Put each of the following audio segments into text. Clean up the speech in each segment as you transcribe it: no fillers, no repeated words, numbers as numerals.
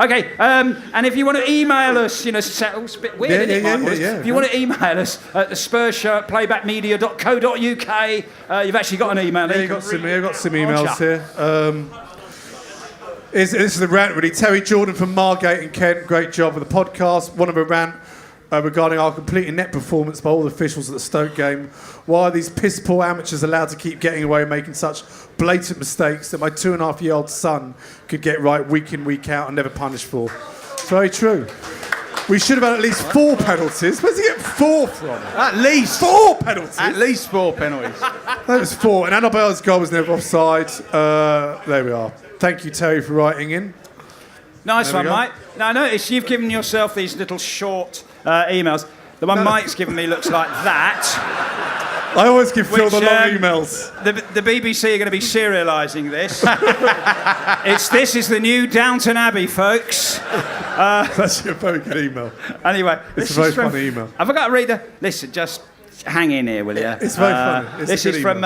Okay, and if you want to email us, it's a bit weird, isn't it, Mike? If you want to email us at the Spurs Show at playbackmedia.co.uk, you've actually got an email. Yeah, I've got some emails here. This is the rant, really. Terry Jordan from Margate in Kent, great job with the podcast. One of a rant regarding our complete inept performance by all the officials at the Stoke game. Why are these piss-poor amateurs allowed to keep getting away and making such blatant mistakes that my 2.5-year-old son could get right week in, week out and never punished for? It's very true. We should have had at least 4 penalties. Where's he get 4 from? At least 4 penalties. At least 4 penalties. That was 4. And Annabelle's goal was never offside. There we are. Thank you, Terry, for writing in. Nice one, Mike. Now, I notice you've given yourself these little short emails. The one Mike's given me looks like that. I always give Phil the long emails. The BBC are going to be serialising this. This is the new Downton Abbey, folks. That's actually a very good email. Anyway, it's a very funny email. Have I got to read the... Listen, just hang in here, will you? It's very funny. This is from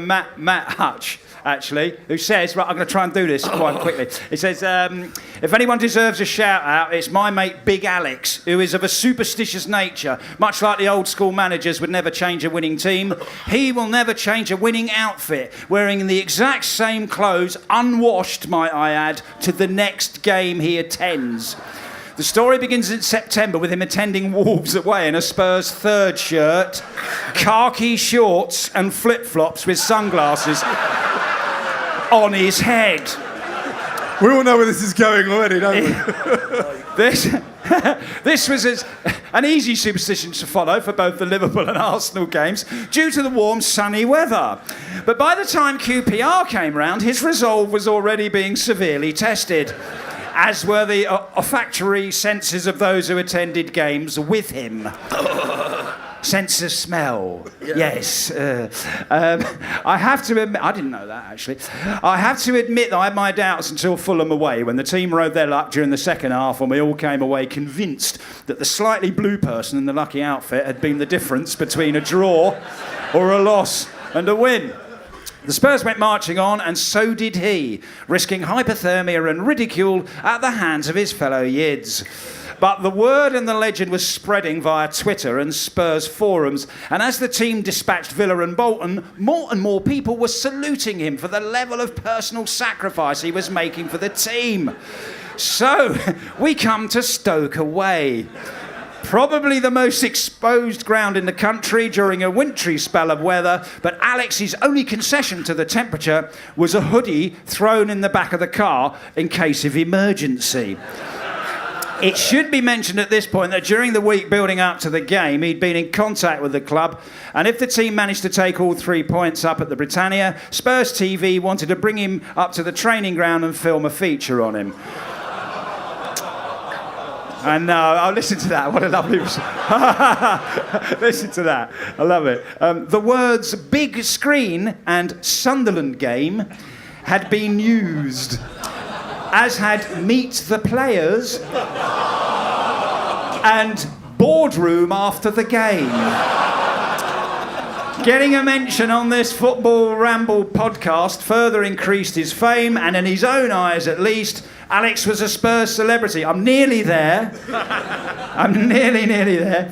Matt Hutch, actually, who says, right, I'm going to try and do this quite quickly. He says, if anyone deserves a shout-out, it's my mate Big Alex, who is of a superstitious nature. Much like the old-school managers would never change a winning team, he will never change a winning outfit, wearing the exact same clothes, unwashed, might I add, to the next game he attends. The story begins in September with him attending Wolves away in a Spurs third shirt, khaki shorts and flip-flops with sunglasses on his head. We all know where this is going already, don't we? This was an easy superstition to follow for both the Liverpool and Arsenal games due to the warm, sunny weather. But by the time QPR came round, his resolve was already being severely tested, as were the olfactory senses of those who attended games with him. Sense of smell. Yeah. Yes. I have to admit... I didn't know that, actually. I have to admit that I had my doubts until Fulham away, when the team rode their luck during the second half, and we all came away convinced that the slightly blue person in the lucky outfit had been the difference between a draw or a loss and a win. The Spurs went marching on, and so did he, risking hypothermia and ridicule at the hands of his fellow Yids. But the word and the legend was spreading via Twitter and Spurs forums, and as the team dispatched Villa and Bolton, more and more people were saluting him for the level of personal sacrifice he was making for the team. So, we come to Stoke away. Probably the most exposed ground in the country during a wintry spell of weather, but Alex's only concession to the temperature was a hoodie thrown in the back of the car in case of emergency. It should be mentioned at this point that during the week building up to the game, he'd been in contact with the club, and if the team managed to take all 3 points up at the Britannia, Spurs TV wanted to bring him up to the training ground and film a feature on him. And I'll listen to that. What a lovely... Listen to that. I love it. The words big screen and Sunderland game had been used, as had meet the players and boardroom after the game. Getting a mention on this Football Ramble podcast further increased his fame, and in his own eyes at least, Alex was a Spurs celebrity. I'm nearly there. I'm nearly there.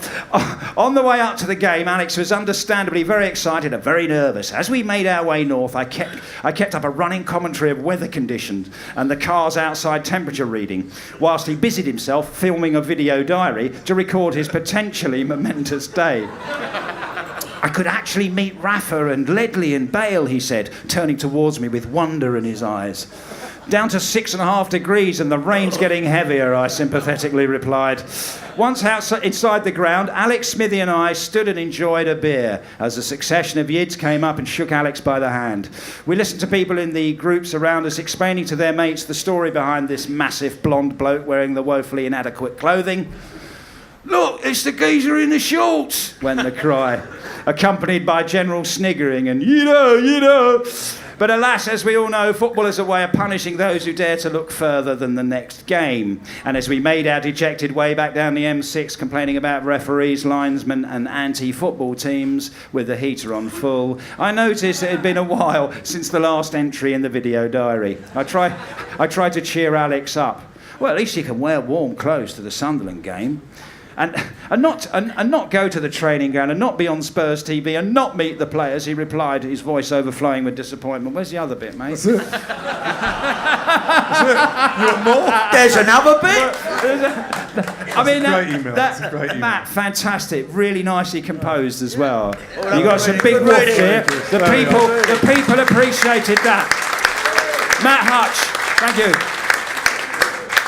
On the way up to the game, Alex was understandably very excited and very nervous. As we made our way north, I kept up a running commentary of weather conditions and the car's outside temperature reading, whilst he busied himself filming a video diary to record his potentially momentous day. I could actually meet Rafa and Ledley and Bale, he said, turning towards me with wonder in his eyes. Down to 6.5 degrees and the rain's getting heavier, I sympathetically replied. Once inside the ground, Alex Smithy and I stood and enjoyed a beer as a succession of Yids came up and shook Alex by the hand. We listened to people in the groups around us explaining to their mates the story behind this massive blonde bloke wearing the woefully inadequate clothing. "Look, it's the geezer in the shorts," went the cry, accompanied by general sniggering and, you know. But alas, as we all know, football is a way of punishing those who dare to look further than the next game. And as we made our dejected way back down the M6 complaining about referees, linesmen and anti-football teams with the heater on full, I noticed it had been a while since the last entry in the video diary. I tried to cheer Alex up. Well, at least he can wear warm clothes to the Sunderland game. And not go to the training ground and not be on Spurs TV and not meet the players, he replied, his voice overflowing with disappointment. Where's the other bit, mate? That's it. That's it. You want more? There's another bit. I mean, great email. That's a great email. Matt, fantastic, really nicely composed as well. You got some big woof here. The people appreciated that. Matt Hutch, thank you.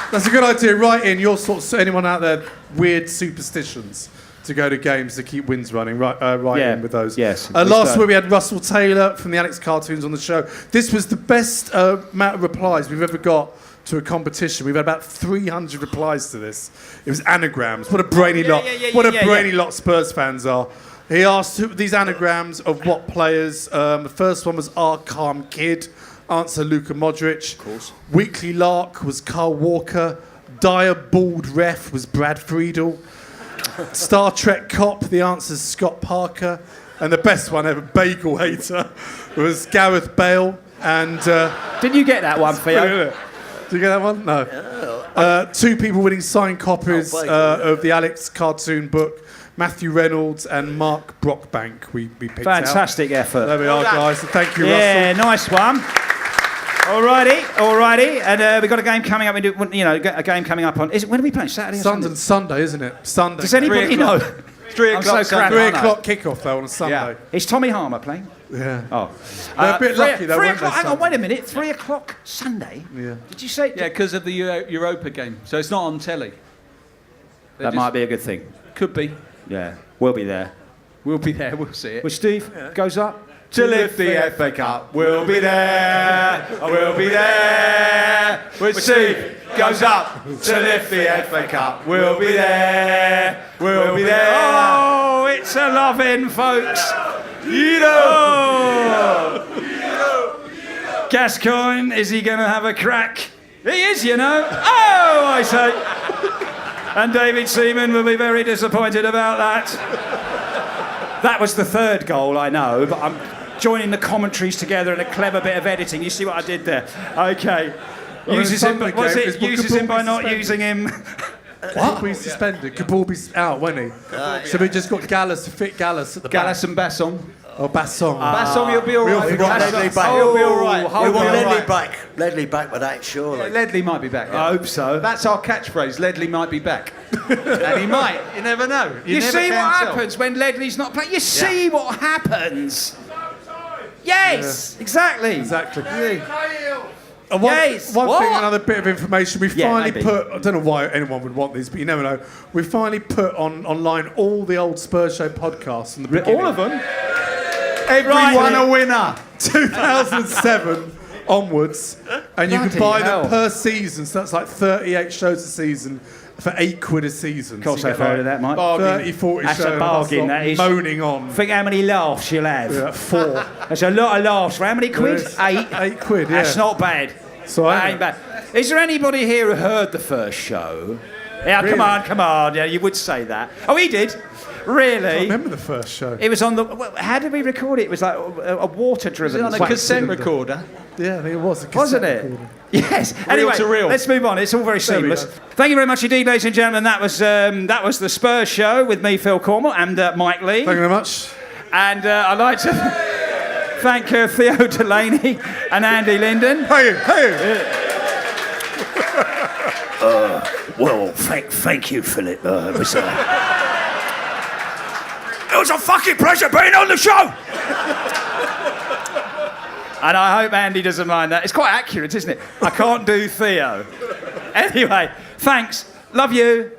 That's a good idea. Write in your sorts. Anyone out there, weird superstitions to go to games to keep wins running. Write in with those. Yes. Last week we had Russell Taylor from the Alex cartoons on the show. This was the best amount of replies we've ever got to a competition. We've had about 300 replies to this. It was anagrams. What a brainy lot! What a brainy lot Spurs fans are. He asked these anagrams of what players. The first one was R. Calm Kid. Answer Luka Modric. Of course. Weekly Lark was Carl Walker. Dire Bald Ref was Brad Friedel. Star Trek Cop, the answer's Scott Parker. And the best one ever, Bagel Hater, was Gareth Bale. And didn't you get that one, Theo? Did you get that one? No. Two people winning signed copies of the Alex cartoon book. Matthew Reynolds and Mark Brockbank. We picked Fantastic effort. There we are, guys. So thank you, Russell. Yeah, nice one. Alrighty, and we've got a game coming up. We do, a game coming up on. When are we playing? Saturday or Sunday, isn't it? Sunday. Does anybody know? 3 o'clock. So 3 o'clock kickoff though on a Sunday. Yeah. Is Tommy Harmer playing? Yeah. Oh, They're a bit lucky though. 3 weren't they, o'clock. Hang on, Sunday? wait a minute. 3 o'clock Sunday. Yeah. Did you say? Yeah, because of the Europa game. So it's not on telly. That might be a good thing. Could be. Yeah, we'll be there. We'll be there. We'll see it. Well, Steve goes up. To lift the FA Cup, we'll be there. We'll be there. With Steve goes up to lift the FA Cup. We'll be there. We'll be there. Oh, it's a loving, folks. Gascoigne, is he going to have a crack? He is, you know. Oh, I say. And David Seaman will be very disappointed about that. That was the third goal, I know, but I'm joining the commentaries together in a clever bit of editing. You see what I did there? Okay. Uses him by not using him. What? Be suspended. Kabul be out, won't he? So we just got Gallus to fit Gallus at the Gallus and Basson. Oh, Basson. Basson, you'll be all right. We want Ledley back. You'll be all right. We want Ledley back. Ledley back with that, surely. Yeah, Ledley might be back. Yeah. I hope so. That's our catchphrase. Ledley might be back. And he might. You never know. You never see can what tell. happens when Ledley's not playing? You see what happens. Yes, exactly. Exactly. Yes. One What? thing, another bit of information. We finally maybe. put. I don't know why anyone would want these, but you never know. We finally put online all the old Spurs Show podcasts from the beginning. All of them? Everyone a winner. 2007 onwards, and you can Bloody buy hell. them per season. So that's like 38 shows a season for £8 a season. Of course, so you I've get heard of that, Mike. 30, 40 That's shows. a and us bargain, lot that is. Moaning on. Think how many laughs you'll have. Yeah, 4. That's a lot of laughs. For how many quid? Yes. 8. £8, yeah. That's not bad. So That ain't bad. Is there anybody here who heard the first show? Yeah, Really? come on. Yeah, you would say that. Oh, he did. I Really? remember the first show. It was on the. How did we record it? It was like a water-driven. On a wax cassette cylinder. recorder. Yeah, I think it was. A Wasn't cassette it? recorder. Yes. Anyway, to reel. let's move on. It's all very There we seamless. go. Thank you very much indeed, ladies and gentlemen. That was the Spurs Show with me, Phil Cornwell, and Mike Leigh. Thank you very much. And I'd like to thank Theo Delaney and Andy Linden. Hey. Well, thank you, Philip. It was a fucking pleasure being on the show. And I hope Andy doesn't mind that. It's quite accurate, isn't it? I can't do Theo. Anyway, thanks. Love you.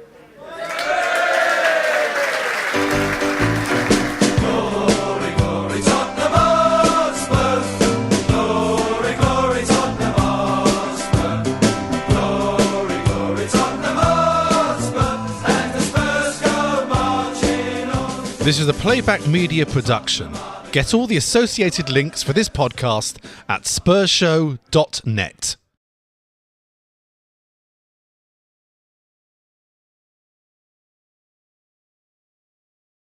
This is a Playback Media production. Get all the associated links for this podcast at spursshow.net.